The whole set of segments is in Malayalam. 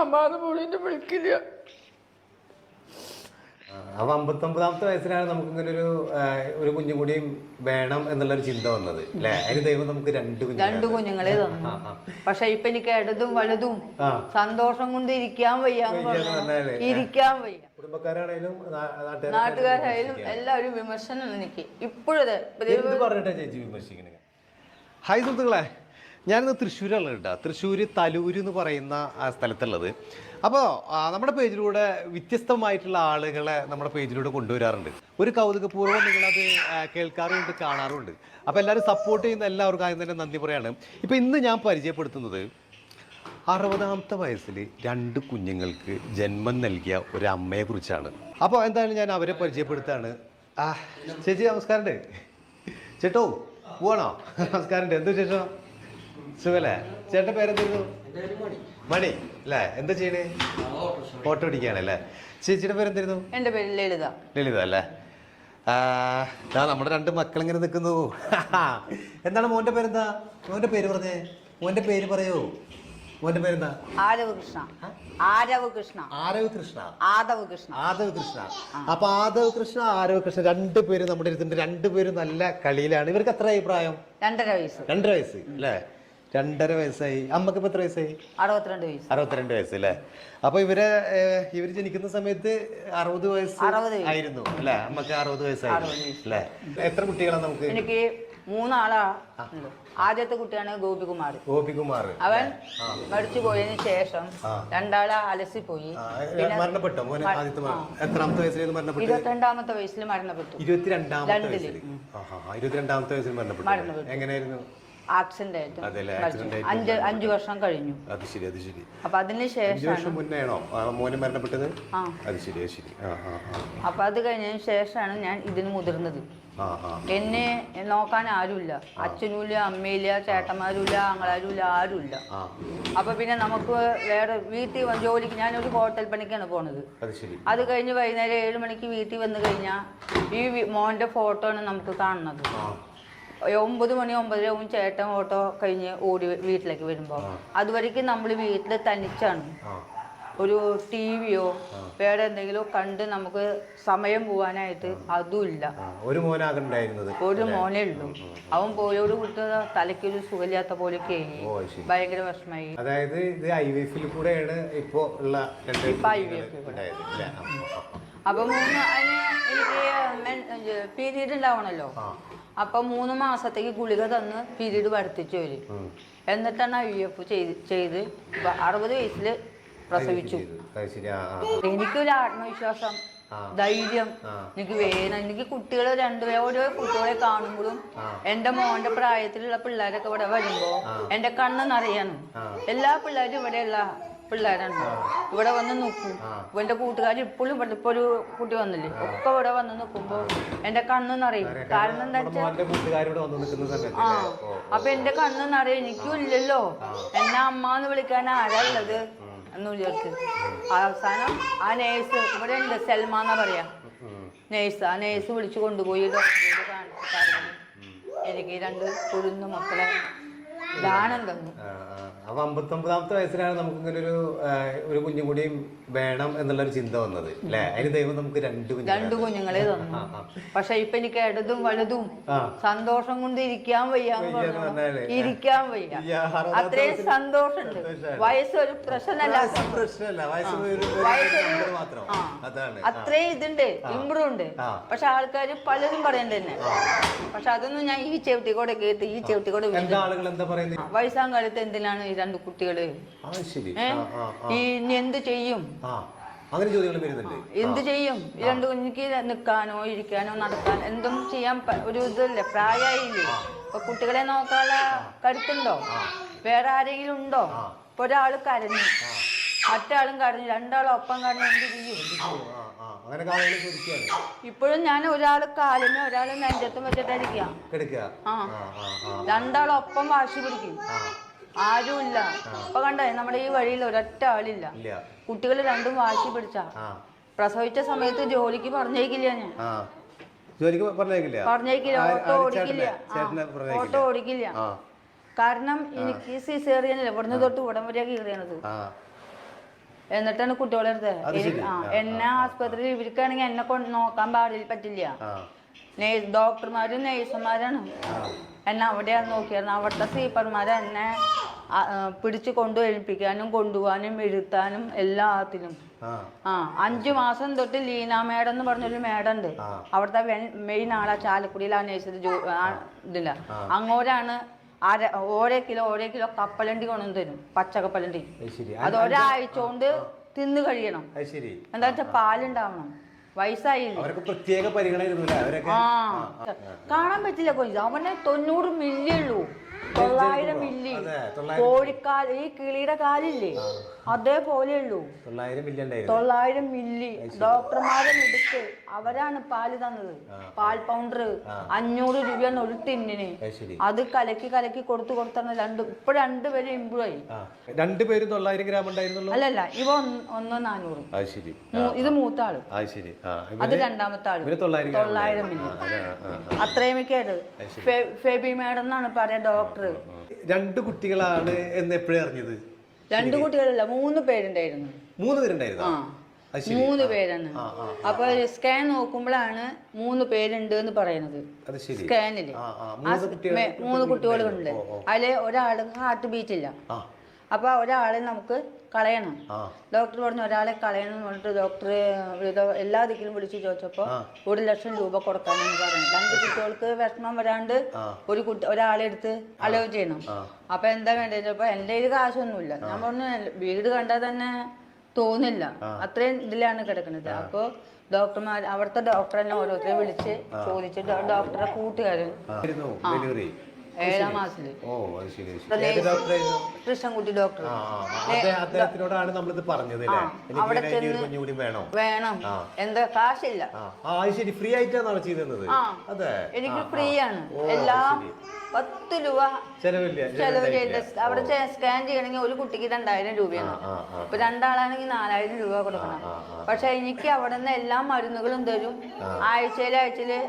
അമ്മാന്ന് പോലും വിളിക്കില്ല. അപ്പൊ 59ാമത്തെ വയസ്സിലാണ് നമുക്ക് ഇങ്ങനെ ഒരു കുഞ്ഞും കൂടിയും വേണം എന്നുള്ളൊരു ചിന്ത വന്നത് അല്ലെ? അതിന് ദൈവം നമുക്ക് രണ്ട് കുഞ്ഞുങ്ങളെ തന്നു. പക്ഷെ ഇപ്പൊ എനിക്ക് ഇടതും വലുതും സന്തോഷം കൊണ്ട് ഇരിക്കാൻ വയ്യ, ഇരിക്കാൻ വയ്യ. കുടുംബക്കാരാണേലും നാട്ടുകാരായാലും എല്ലാവരും വിമർശനം എനിക്ക് ഇപ്പോഴും പറഞ്ഞിട്ടാ ചേച്ചി വിമർശിക്കണേ. ഹായ് സുഹൃത്തുക്കളെ, ഞാനിന്ന് തൃശ്ശൂരുള്ള കേട്ടോ. തൃശ്ശൂർ തലൂര് എന്ന് പറയുന്ന ആ സ്ഥലത്തുള്ളത്. അപ്പോൾ നമ്മുടെ പേജിലൂടെ വ്യത്യസ്തമായിട്ടുള്ള ആളുകളെ നമ്മുടെ പേജിലൂടെ കൊണ്ടുവരാറുണ്ട്. ഒരു കൗതുകപൂർവ്വം നിങ്ങളത് കേൾക്കാറുമുണ്ട്, കാണാറുമുണ്ട്. അപ്പോൾ എല്ലാവരും സപ്പോർട്ട് ചെയ്യുന്ന എല്ലാവർക്കും ആദ്യം തന്നെ നന്ദി പറയാണ്. ഇപ്പോൾ ഇന്ന് ഞാൻ പരിചയപ്പെടുത്തുന്നത് 60ാമത്തെ വയസ്സിൽ 2 കുഞ്ഞുങ്ങൾക്ക് ജന്മം നൽകിയ ഒരു അമ്മയെ കുറിച്ചാണ്. അപ്പോൾ എന്തായാലും ഞാൻ അവരെ പരിചയപ്പെടുത്താണ്. ചേച്ചി നമസ്കാരമുണ്ട്. ചേട്ടോ പോവാണോ? നമസ്കാരമുണ്ട്. എന്ത് വിശേഷം? സുഖല്ലേ? ചേട്ടൻ്റെ പേരെന്തായിരുന്നു? മണി അല്ലേ? എന്താ ചെയ്യണേ? ഓട്ടോ ഓടിക്കുകയാണല്ലേ? ചേച്ചിയുടെ പേരെന്തായിരുന്നു? എൻ്റെ പേര് ലളിത. ലളിത അല്ലേ? നമ്മുടെ 2 മക്കളിങ്ങനെ നിൽക്കുന്നു. എന്താണ് മോൻ്റെ പേരെന്താ? മോൻ്റെ പേര് പറഞ്ഞേ. മോൻ്റെ പേര് പറയൂ. മോൻ്റെ പേരെന്താ? ആരവ് കൃഷ്ണ. ആരവ് കൃഷ്ണ. ആരവ് കൃഷ്ണ. ആദവ് കൃഷ്ണ. ആദവ് കൃഷ്ണ. അപ്പൊ ആദവ് കൃഷ്ണ, ആരവ് കൃഷ്ണ 2 പേര് നമ്മുടെ അടുത്തുണ്ട്. 2 പേരും നല്ല കളിയിലാണ്. ഇവർക്ക് എത്ര അഭിപ്രായം? 2.5 വയസ്സ്. 2.5 വയസ്സ് അല്ലേ? 2.5 വയസ്സായി. അമ്മക്ക് ഇപ്പൊ എത്ര വയസ്സായി? 62 വയസ്സ്. 62 വയസ്സ് അല്ലേ? അപ്പൊ ഇവര് ജനിക്കുന്ന സമയത്ത് 60 വയസ്സ് ആയിരുന്നു അല്ലെ? അമ്മക്ക് 60 വയസ്സായി അല്ലേ? എത്ര കുട്ടികളാണ് നമുക്ക്? എനിക്ക് 3 ആളാ. ആദ്യത്തെ കുട്ടിയാണ് ഗോപികുമാർ. അവൻ മരിച്ചു പോയതിനു ശേഷം 2 ആള് അലസിപ്പോയി. മരണപ്പെട്ടോ? എത്രാമത്തെ വയസ്സിൽ മരണപ്പെട്ടു? 22ാമത്തെ വയസ്സിൽ മരണപ്പെട്ടു. 22ാമത്തെ വയസ്സിൽ മരണപ്പെട്ടു. എങ്ങനെയായിരുന്നു? ആക്സിഡന്റ് ആയിട്ട് 5 വർഷം കഴിഞ്ഞു. അത് ശരി, അത് ശരി. അപ്പൊ അതിന് ശേഷം മുന്നേണോ മോന് മരണപ്പെട്ടത്? അത് ശരി, അത് ശരി. അപ്പൊ അത് കഴിഞ്ഞതിന് ശേഷമാണ് ഞാൻ ഇതിന് മുതിർന്നത്. എന്നെ നോക്കാൻ ആരുമില്ല. അച്ഛനുമില്ല, അമ്മയില്ല, ചേട്ടന്മാരുമില്ല, ആങ്ങളാരുമില്ല, ആരുമില്ല. അപ്പൊ പിന്നെ നമുക്ക് വേറെ വീട്ടിൽ ജോലിക്ക്, ഞാനൊരു ഹോട്ടൽ പണിക്കാണ് പോണത്. അത് കഴിഞ്ഞ് വൈകുന്നേരം 7 മണിക്ക് വീട്ടിൽ വന്നു കഴിഞ്ഞാൽ ഈ മോന്റെ ഫോട്ടോ ആണ് നമുക്ക് കാണുന്നത്. 9 മണി 9:30 ചേട്ടൻ ഓട്ടോ കഴിഞ്ഞ് ഓടി വീട്ടിലേക്ക് വരുമ്പോൾ അതുവരേക്കും നമ്മൾ വീട്ടിൽ തനിച്ചാണ്. ഒരു ടിവിയോ വേറെ എന്തെങ്കിലും കണ്ട് നമുക്ക് സമയം പോവാനായിട്ട് അതുമില്ല. ഒരു മോനേ ഉള്ളൂ. അവൻ പോയോട് കൂട്ടി തലയ്ക്കൊരു സുഖമില്ലാത്ത പോലെയൊക്കെ ഭയങ്കര വിഷമായി. അതായത് ഇത് IVF കൂടെയാണ് ഇപ്പോ ഉള്ള. അപ്പൊ എനിക്ക് പീരീഡ് ഉണ്ടാവണല്ലോ. അപ്പൊ 3 മാസത്തേക്ക് ഗുളിക തന്ന് പീരീഡ് വരുത്തിച്ചു വരും. എന്നിട്ടാണ് IVF ചെയ്ത് 60 വയസ്സിൽ പ്രസവിച്ചു. എനിക്കൊരു ആത്മവിശ്വാസം, ധൈര്യം എനിക്ക് വേണം. എനിക്ക് കുട്ടികൾ 2 ഓരോ കുട്ടികളെ കാണുമ്പോഴും എന്റെ മോന്റെ പ്രായത്തിലുള്ള പിള്ളേരൊക്കെ ഇവിടെ വരുമ്പോ എന്റെ കണ്ണ് നിറയണം. എല്ലാ പിള്ളേരും ഇവിടെയുള്ള പിള്ളേരാണ്. ഇവിടെ വന്ന് നിൽക്കും. എന്റെ കൂട്ടുകാർ ഇപ്പോഴും ഇപ്പൊ ഒരു കുട്ടി വന്നില്ലേ, ഒക്കെ ഇവിടെ വന്ന് നിൽക്കുമ്പോ എന്റെ കണ്ണ് നിറയും. കാരണം എന്താ വെച്ചാൽ അപ്പൊ എന്റെ കണ്ണ് നിറയും. എനിക്കും ഇല്ലല്ലോ എന്നെ അമ്മ എന്ന് വിളിക്കാൻ ആരാ ഉള്ളത് എന്ന് വിചാരിച്ചു. അവസാനം ആ നേഴ്സ് ഇവിടെ ഉണ്ട്, സെൽമ എന്നാ പറയാ നേഴ്സ്. ആ നേഴ്സ് വിളിച്ചു കൊണ്ടുപോയി ഡോക്ടറോട് കാണിച്ചിട്ടായിരുന്നു എനിക്ക് 2 കുരുന്നു മക്കളെ ദാനം തന്നു. അപ്പൊ 59ാമത്തെ വയസ്സിലാണ് നമുക്ക് ഇങ്ങനെ ഒരു കുഞ്ഞും കൂടിയും വേണം എന്നുള്ളൊരു ചിന്ത വന്നത് അല്ലെ? അതിന് ദൈവം നമുക്ക് 2 കുഞ്ഞുങ്ങളെ തന്നു. പക്ഷെ ഇപ്പൊ എനിക്ക് ഇടതും വലുതും സന്തോഷം കൊണ്ട് ഇരിക്കാൻ വയ്യ, ഇരിക്കാൻ വയ്യ. അത്രയും സന്തോഷമുണ്ട്. വയസ്സൊരു പ്രശ്നമല്ല, അത്രയും ഇതുണ്ട്, ഇമ്പ്രൂവ് ഉണ്ട്. പക്ഷെ ആൾക്കാർ പലരും പറയണ്ട തന്നെ. പക്ഷെ അതൊന്നും ഞാൻ ഈ ചെവിട്ടിക്കൂടെ കേട്ട് ഈ ചെവിട്ടിക്കൂടെ വയസ്സാം കാലത്ത് എന്തിനാണ് ഈ 2 കുട്ടികള്? ഇനി എന്ത് ചെയ്യും? എന്ത് ചെയ്യും? 2 കുഞ്ഞിക്ക് നിൽക്കാനോ ഇരിക്കാനോ നടക്കാൻ എന്തും ചെയ്യാൻ ഒരു ഇതില്ലേ, പ്രായമായില്ലേ. ഇപ്പൊ കുട്ടികളെ നോക്കാനുള്ള കരുത്തുണ്ടോ? വേറെ ആരെങ്കിലും ഉണ്ടോ? ഇപ്പൊ ഒരാള് കരഞ്ഞു, മറ്റാളും കരഞ്ഞു, 2 ആളും ഒപ്പം കരഞ്ഞു, എന്ത് ചെയ്യും? ഇപ്പോഴും ഞാൻ ഒരാള് കാലിന് ഒരാള് നെഞ്ചത്തും വെച്ചിട്ടായിരിക്കാം. 2 ആളും ഒപ്പം വാശി പിടിക്കും. ആരുമില്ല. ഇപ്പൊ കണ്ടേ നമ്മുടെ ഈ വഴിയിൽ ഒരൊറ്റ ആളില്ല. കുട്ടികൾ 2ഉം വാശി പിടിച്ച പ്രസവിച്ച സമയത്ത് ജോലിക്ക് പറഞ്ഞേക്കില്ല. ഞാൻ പറഞ്ഞേക്കില്ല. ഓട്ടോ ഓടിക്കില്ല. കാരണം എനിക്ക് സിസേറിയനല്ല, ഇവിടുന്ന് തൊട്ട് ഇവിടം വരെയാ കീറിയണത്. എന്നിട്ടാണ് കുട്ടികളെ എടുത്തത്. എന്നെ ആസ്പത്രിയിൽ ഇവർക്കാണെങ്കിൽ എന്നെ കൊണ്ട് നോക്കാൻ പറ്റില്ല. ഡോക്ടർമാരും നേഴ്സുമാരാണ് എന്നെ അവിടെയാണ് നോക്കിയായിരുന്നു. അവിടുത്തെ സീപ്പർമാരെ എന്നെ പിടിച്ച് കൊണ്ടുവരിപ്പിക്കാനും കൊണ്ടുപോകാനും എഴുത്താനും എല്ലാത്തിനും. 5 മാസം തൊട്ട് ലീന മേഡം എന്ന് പറഞ്ഞൊരു മേഡം ഉണ്ട്. അവിടുത്തെ മെയിൻ ആളാ ചാലക്കുടിയിൽ ആ നേഴ്സറി ഇതില്ല. അങ്ങോട്ടാണ് ഓരോ കിലോ കപ്പലണ്ടി കൊണ്ടു തരും, പച്ചക്കപ്പലണ്ടി. അത് ഒരാഴ്ച കൊണ്ട് തിന്നു കഴിയണം. എന്താ വെച്ചാൽ പാലുണ്ടാവണം. വയസ്സായില്ലേ, പ്രത്യേക പരിഗണന. കാണാൻ പറ്റില്ല. അവനെ 90 മില്ലി ഉള്ളൂ, 900 മില്ലി. കോഴിക്കാൽ, ഈ കിളിയുടെ കാലില്ലേ അതേപോലെ ഉള്ളൂ, 900 മില്ലി. ഡോക്ടർമാരെ എടുത്ത് അവരാണ് പാല് തന്നത്. പാൽ പൗഡർ 500 രൂപയാണ് ഒരു ടിന്നിന്. അത് കലക്കി കൊടുത്താണ് ഇപ്പൊ 2 പേരും ഇമ്പ്രൂവ് ആയി. 2 പേരും 900 ഗ്രാം ഉണ്ടായിരുന്നുള്ളൂ. അല്ലല്ല, ഇവ 1,400. ഇത് മൂത്ത ആള്, അത് രണ്ടാമത്തെ ആള് 900 മില്ലി. അത്രയുമൊക്കെ ഫെബി മേഡം എന്നാണ് പറയാ ഡോക്ടർ. 2 കുട്ടികളാണ് എന്ന് എപ്പോഴും അറിഞ്ഞത്? 2 കുട്ടികളല്ല, 3 പേരുണ്ടായിരുന്നു. 3 പേരുണ്ടായിരുന്നു. 3 പേരാണ്. അപ്പൊ സ്കാൻ നോക്കുമ്പോഴാണ് 3 പേരുണ്ട് എന്ന് പറയുന്നത്. സ്കാനില് 3 കുട്ടികളുണ്ട്. അതില് ഒരാൾക്ക് ഹാർട്ട് ബീറ്റ് ഇല്ല. അപ്പൊ ഒരാളെ നമുക്ക് കളയണം. ഡോക്ടർ പറഞ്ഞു ഒരാളെ കളയണം എന്ന് പറഞ്ഞിട്ട് ഡോക്ടർ എല്ലാ ദിക്കിലും വിളിച്ചു ചോദിച്ചപ്പോ 1 ലക്ഷം രൂപ കൊടുക്കാനെന്ന് പറഞ്ഞു. 2 കുട്ടികൾക്ക് വിഷമം വരാണ്ട് ഒരാളെ എടുത്ത് അലവ് ചെയ്യണം. അപ്പൊ എന്താ വേണ്ടപ്പോ എന്റെ കയ്യിൽ കാശൊന്നുമില്ല. ഞാൻ പറഞ്ഞു വീട് കണ്ടാൽ തന്നെ തോന്നില്ല, അത്രയും ഇതിലാണ് കിടക്കുന്നത്. അപ്പൊ ഡോക്ടർമാർ, അവിടുത്തെ ഡോക്ടറിനെ ഓരോരുത്തരെ വിളിച്ച് ചോദിച്ച് ഡോക്ടറെ കൂട്ടുകാരൻ 7ാം മാസത്തില് കൃഷ്ണൻകുട്ടി ഡോക്ടർ അവിടെ ചെന്ന് വേണം, എന്താ കാശില്ല. ഫ്രീ ആയിട്ടാണ് ചെയ്തത്. എനിക്ക് ഫ്രീ ആണ് എല്ലാം. 10 രൂപ ചെലവ് ചെയ്ത് അവിടെ സ്കാൻ ചെയ്യണമെങ്കിൽ ഒരു കുട്ടിക്ക് 2000 രൂപയാണ്. ഇപ്പൊ 2 ആളാണെങ്കിൽ 4000 രൂപ കൊടുക്കണം. പക്ഷെ എനിക്ക് അവിടെ നിന്ന് എല്ലാ മരുന്നുകളും തരും. ആഴ്ചയില്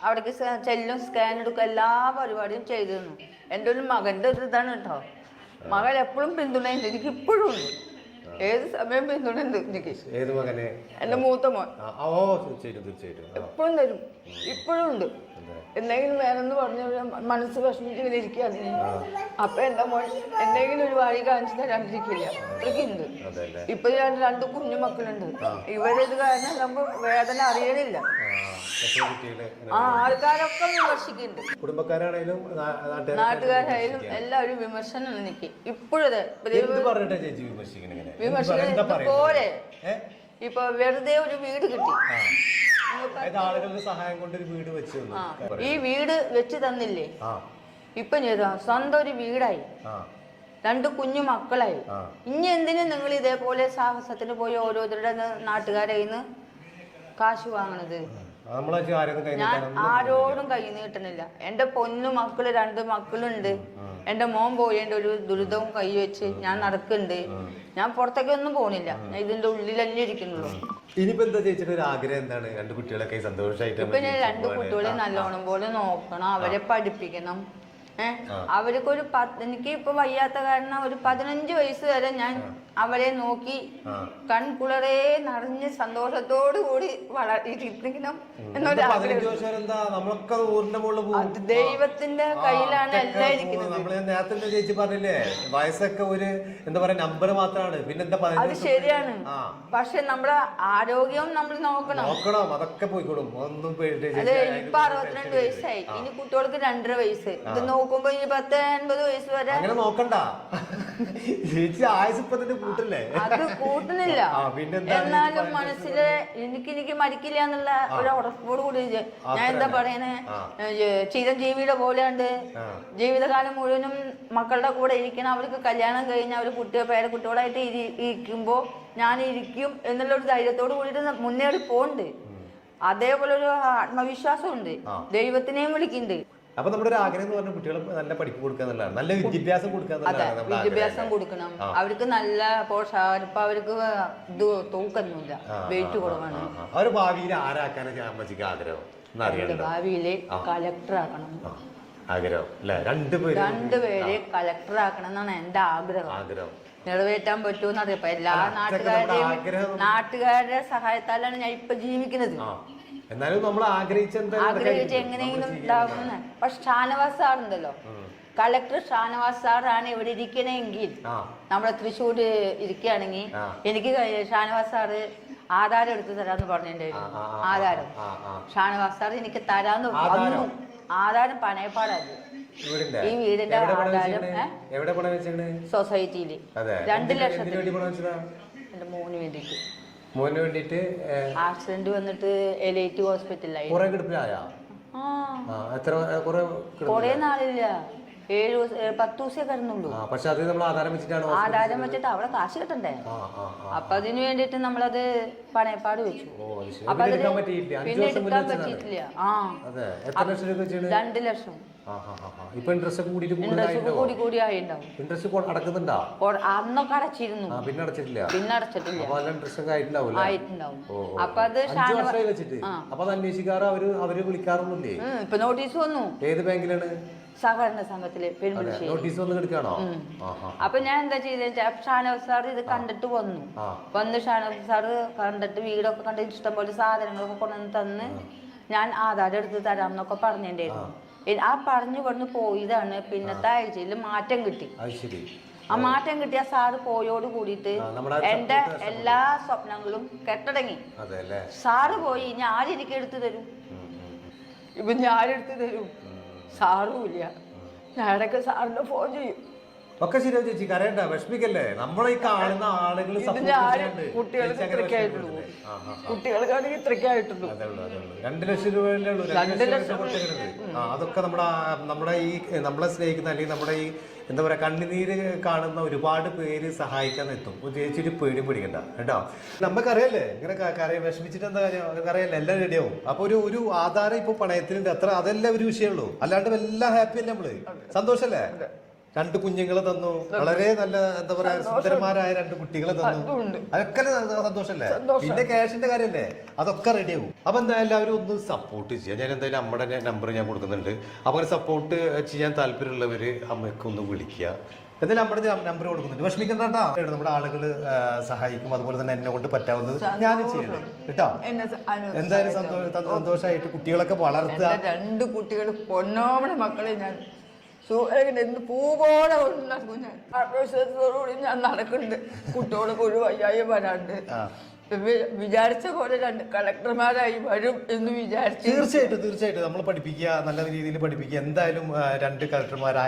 അവിടേക്ക് ചെല്ലും, സ്കാൻ എടുക്കും, എല്ലാ പരിപാടിയും ചെയ്തു തന്നു. എൻ്റെ ഒരു മകന്റെ ഒരു ഇതാണ് കേട്ടോ. മകൻ എപ്പോഴും പിന്തുണയുണ്ട്, എനിക്ക് ഇപ്പോഴും ഉണ്ട്. ഏത് സമയം പിന്തുണയുണ്ട് എനിക്ക്. എന്റെ മൂത്ത മോൻ എപ്പോഴും തരും, ഇപ്പോഴും ഉണ്ട്. എന്തെങ്കിലും വേണമെന്ന് പറഞ്ഞ മനസ്സ് വിഷമിച്ച് ഇങ്ങനെ ഇരിക്കുക അതിന്. അപ്പൊ എന്റെ മോൻ എന്തെങ്കിലും ഒരു വഴി കാണിച്ചു തരാണ്ടിരിക്കില്ല, അത്രയ്ക്കുണ്ട്. ഇപ്പൊ 2 കുഞ്ഞു മക്കളുണ്ട്. ഇവരിത് കാരണം നമുക്ക് വേദന അറിയണില്ല. ആൾക്കാരൊക്കെ വിമർശിക്കുന്നുണ്ട്, നാട്ടുകാരായാലും എല്ലാവരും വിമർശനമാണ് എനിക്ക് ഇപ്പോഴത്. വിമർശനം പോലെ ഇപ്പൊ വെറുതെ ഒരു വീട് കിട്ടി, ഈ വീട് വെച്ച് തന്നില്ലേ, ഇപ്പൊ സ്വന്തം ഒരു വീടായി, 2 കുഞ്ഞു മക്കളായി. ഇനി എന്തിനും നിങ്ങൾ ഇതേപോലെ സാഹസത്തിന് പോയി ഓരോരുത്തരുടെ നാട്ടുകാരെ കയ്യിൽ കാശ് വാങ്ങണത്? ഞാൻ ആരോടും കൈ നീട്ടണില്ല. എന്റെ പൊന്നു മക്കള് 2 മക്കളുണ്ട്. എന്റെ മോൻ പോയതിന്റെ ഒരു ദുരിതവും കൈ വെച്ച് ഞാൻ നടക്കുന്നുണ്ട്. ഞാൻ പുറത്തേക്കൊന്നും പോണില്ല, ഞാൻ ഇതിന്റെ ഉള്ളിൽ തന്നെ ഇരിക്കുന്നുള്ളൂ. ഇനിയിപ്പോ എന്താ ചേച്ചിയുടെ ഒരു ആഗ്രഹം എന്താണ്? 2 കുട്ടികളൊക്കെ സന്തോഷമായിട്ട് ഇപ്പൊ ഞാൻ 2 കുട്ടികളെ നല്ലോണം പോലെ നോക്കണം, അവരെ പഠിപ്പിക്കണം. അവർക്കൊരു എനിക്ക് ഇപ്പൊ വയ്യാത്ത കാരണം ഒരു 15 വയസ്സ് വരെ ഞാൻ അവരെ നോക്കി കൺകുളറേ നിറഞ്ഞ് സന്തോഷത്തോടു കൂടി വളർത്തിയിരിക്കണം എന്നൊരു ആഗ്രഹം. ദൈവത്തിന്റെ കയ്യിലാണ് എല്ലാം ഇരിക്കുന്നത്. ചേച്ചി പറഞ്ഞില്ലേ വയസ്സൊക്കെ ഒരു എന്താ പറയാ നമ്പർ മാത്രമാണ്. അത് ശരിയാണ്, പക്ഷെ നമ്മുടെ ആരോഗ്യവും നമ്മൾ നോക്കണം. അതൊക്കെ പോയിക്കോളും. അതെ, ഇപ്പൊ 62 വയസ്സായി, ഇനി കുട്ടികൾക്ക് 2.5 വയസ്സ്. ഇത് നോക്കുമ്പോ ഇനി 10-80 വയസ്സ് വരെ അങ്ങനെ നോക്കണ്ട. ചേച്ചി ആയുസ് ഇപ്പൊ തന്നെ കൂട്ടില്ലേ? അത് കൂട്ടുന്നില്ല. എന്നാലും മനസ്സില് എനിക്ക് മരിക്കില്ല എന്നുള്ള ഒരു ഉറപ്പോട് കൂടി ഞാൻ എന്താ പറയണേ, ചിരഞ്ജീവിയുടെ പോലെയുണ്ട്. ജീവിതകാലം മുഴുവനും മക്കളുടെ കൂടെ ഇരിക്കണം. അവർക്ക് കല്യാണം കഴിഞ്ഞ് അവർ പേരക്കുട്ടികളായിട്ട് ഇരിക്കുമ്പോ ഞാൻ ഇരിക്കും എന്നുള്ളൊരു ധൈര്യത്തോട് കൂടിയിട്ട് മുന്നേറി പോണ്ട്. അതേപോലെ ഒരു ആത്മവിശ്വാസമുണ്ട്, ദൈവത്തിനെയും വിളിക്കുന്നുണ്ട്. അപ്പൊ നമ്മുടെ ഒരു ആഗ്രഹം എന്ന് പറഞ്ഞാൽ കുട്ടികളെ നല്ല പഠിപ്പ് കൊടുക്കുക എന്നുള്ളതാണ്, നല്ല വിദ്യാഭ്യാസം കൊടുക്കുക. വിദ്യാഭ്യാസം കൊടുക്കണം, അവർക്ക് നല്ല പോഷകം. ഇപ്പൊ അവർക്ക് ഇത് തൂക്കൊന്നുമില്ല, വെയിറ്റ് കുറവാണ്. അവര് ഭാവിയിൽ ആരാക്കാനൊക്കെ അമ്മച്ചിക്ക് ആഗ്രഹം? ഭാവിയില് കളക്ടർ ആക്കണം ആഗ്രഹം അല്ലെ? 2 പേരെ കളക്ടർ ആക്കണം എന്നാണ് എന്റെ ആഗ്രഹം. നിറവേറ്റാൻ പറ്റുമെന്ന് അറിയപ്പോ എല്ലാ ആഗ്രഹം. നാട്ടുകാരുടെ സഹായത്താലാണ് ഞാൻ ഇപ്പൊ ജീവിക്കുന്നത്. എന്നാലും നമ്മൾ ആഗ്രഹിച്ച് എങ്ങനെയെങ്കിലും ഇതാകുന്ന. പക്ഷെ ഷാനവാസ് സാറുണ്ടല്ലോ, കളക്ടർ ഷാനവാസ് സാറാണ് ഇവിടെ ഇരിക്കണമെങ്കിൽ, നമ്മുടെ തൃശ്ശൂർ ഇരിക്കുകയാണെങ്കിൽ എനിക്ക് ഷാനവാസ് സാറ് ആധാരം എടുത്ത് തരാന്ന് പറഞ്ഞിട്ടുണ്ടായിരുന്നു. ആധാരം ഷാനവാസ് സാർ എനിക്ക് തരാന്ന് പറഞ്ഞു. ആധാരം പണയപ്പാടാണ് ഈ വീടിന്റെ ആധാരം. സൊസൈറ്റിയില് 2 ലക്ഷത്തിന് എന്റെ മോന് വേണ്ടിട്ട് ആക്സിഡന്റ് വന്നിട്ട് എലൈറ്റ് ഹോസ്പിറ്റലിലായി. കൊറേ നാളില്ല, 10 ദിവസമേ കിടന്നുള്ളൂ. ആധാരം വെച്ചിട്ട് അവിടെ കാശ് കിട്ടണ്ടേ, അപ്പൊ അതിന് വേണ്ടിട്ട് നമ്മളത് പണയപ്പാട് വെച്ചു. അപ്പൊ അതിന് പിന്നെ എടുക്കാൻ പറ്റിയിട്ടില്ല. 2 ലക്ഷം ഇൻട്രസ്റ്റ് കൂടി ആയിണ്ടാവും. അന്നൊക്കെ അടച്ചിരുന്നു, പിന്നെ അടച്ചിട്ടില്ല. അപ്പൊ അത് വിളിക്കാറൊന്നുമില്ലേ? ഇപ്പൊ നോട്ടീസ് വന്നു. ഏത് ബാങ്കിലാണ്? സഹകരണ സംഘത്തില് പെരുമ്പശ്ശേരി. അപ്പൊ ഞാൻ എന്താ ചെയ്ത, ഷാനവാസ് സാർ ഇത് കണ്ടിട്ട് വന്നു. ഷാനവാസ് സാറ് കണ്ടിട്ട് വീടൊക്കെ കണ്ട് ഇഷ്ടംപോലെ സാധനങ്ങളൊക്കെ കൊണ്ടുവന്ന് തന്ന് ഞാൻ ആധാരം എടുത്ത് തരാമെന്നൊക്കെ പറഞ്ഞിട്ടുണ്ടായിരുന്നു. ആ പറഞ്ഞു കൊണ്ട് പോയതാണ്. പിന്നത്തെ ആഴ്ചയിൽ മാറ്റം കിട്ടി. ആ മാറ്റം കിട്ടിയ സാറ് പോയോട് കൂടിയിട്ട് എന്റെ എല്ലാ സ്വപ്നങ്ങളും കെട്ടടങ്ങി. സാറ് പോയി, ഞാൻ എനിക്ക് എടുത്തു തരും. ഇപ്പൊ ഞാനെടുത്ത് തരും, സാറും ഇല്ല. ഞാനൊക്കെ സാറിന് ഫോൺ ചെയ്യും. ഒക്കെ ശരിയാവും ചേച്ചി, കരയണ്ട, വിഷമിക്കല്ലേ. നമ്മളെ ഈ കാണുന്ന ആളുകൾ കുട്ടികൾക്ക് ഇത്രയ്ക്കായിട്ടുള്ളൂ, കുട്ടികൾക്കാണെങ്കിൽ ഇത്രയ്ക്കായിട്ടുള്ളൂ. 2 ലക്ഷം രൂപയല്ലേ ഉള്ളൂ. 2 ലക്ഷം അതൊക്കെ നമ്മുടെ ഈ നമ്മളെ സ്നേഹിക്കുന്ന അല്ലെങ്കിൽ നമ്മുടെ ഈ എന്താ പറയാ കണ്ണുനീര് കാണുന്ന ഒരുപാട് പേര് സഹായിക്കാൻ എത്തും. ചേച്ചി ഒരു പേടിയും പിടിക്കണ്ട കേട്ടോ. നമുക്കറിയല്ലേ ഇങ്ങനെ വിഷമിച്ചിട്ട് എന്താ കാര്യം, അറിയാലേ, എല്ലാം റെഡിയാവും. അപ്പൊ ഒരു ആധാരം ഇപ്പൊ പണയത്തിനുണ്ട്, അത്ര അതെല്ലാം ഒരു വിഷയമുള്ളൂ. അല്ലാണ്ട് എല്ലാം ഹാപ്പി അല്ലേ നമ്മള്, സന്തോഷല്ലേ. 2 കുഞ്ഞുങ്ങളെ തന്നു, വളരെ നല്ല എന്താ പറയാ സുന്ദരന്മാരായ 2 കുട്ടികളെ തന്നു, അതൊക്കെ സന്തോഷല്ലേ. പിന്നെ ക്യാഷിന്റെ കാര്യല്ലേ, അതൊക്കെ റെഡിയാവും. അപ്പൊ എന്തായാലും എല്ലാവരും ഒന്ന് സപ്പോർട്ട് ചെയ്യാം. ഞാൻ എന്തായാലും നമ്മുടെ നമ്പർ ഞാൻ കൊടുക്കുന്നുണ്ട്. അപ്പൊ സപ്പോർട്ട് ചെയ്യാൻ താല്പര്യമുള്ളവര് അമ്മയ്ക്ക് ഒന്ന് വിളിക്കുക. എന്തായാലും നമ്മുടെ നമ്പർ കൊടുക്കുന്നുണ്ട്, വിഷമിക്കണ്ട കേട്ടോ. നമ്മുടെ ആളുകൾ സഹായിക്കും, അതുപോലെ തന്നെ എന്നെ കൊണ്ട് പറ്റാവുന്നത് ഞാനും ചെയ്യണം കേട്ടോ. എന്തായാലും സന്തോഷമായിട്ട് കുട്ടികളൊക്കെ വളർത്തുക. 2 കുട്ടികൾ പൊന്നോമന മക്കളെ ഞാൻ പൂപോലെ ആത്മവിശ്വാസത്തോടുകൂടി ഞാൻ നടക്കുന്നുണ്ട്. കുട്ടികൾക്ക് ഒരു വയ്യായി വരാണ്ട് വിചാരിച്ച പോലെ 2 കളക്ടർമാരായി വരും എന്ന് വിചാരിച്ചു. തീർച്ചയായിട്ടും നമ്മൾ പഠിപ്പിക്കുക, നല്ല രീതിയിൽ പഠിപ്പിക്കുക. എന്തായാലും 2 കളക്ടർമാരായി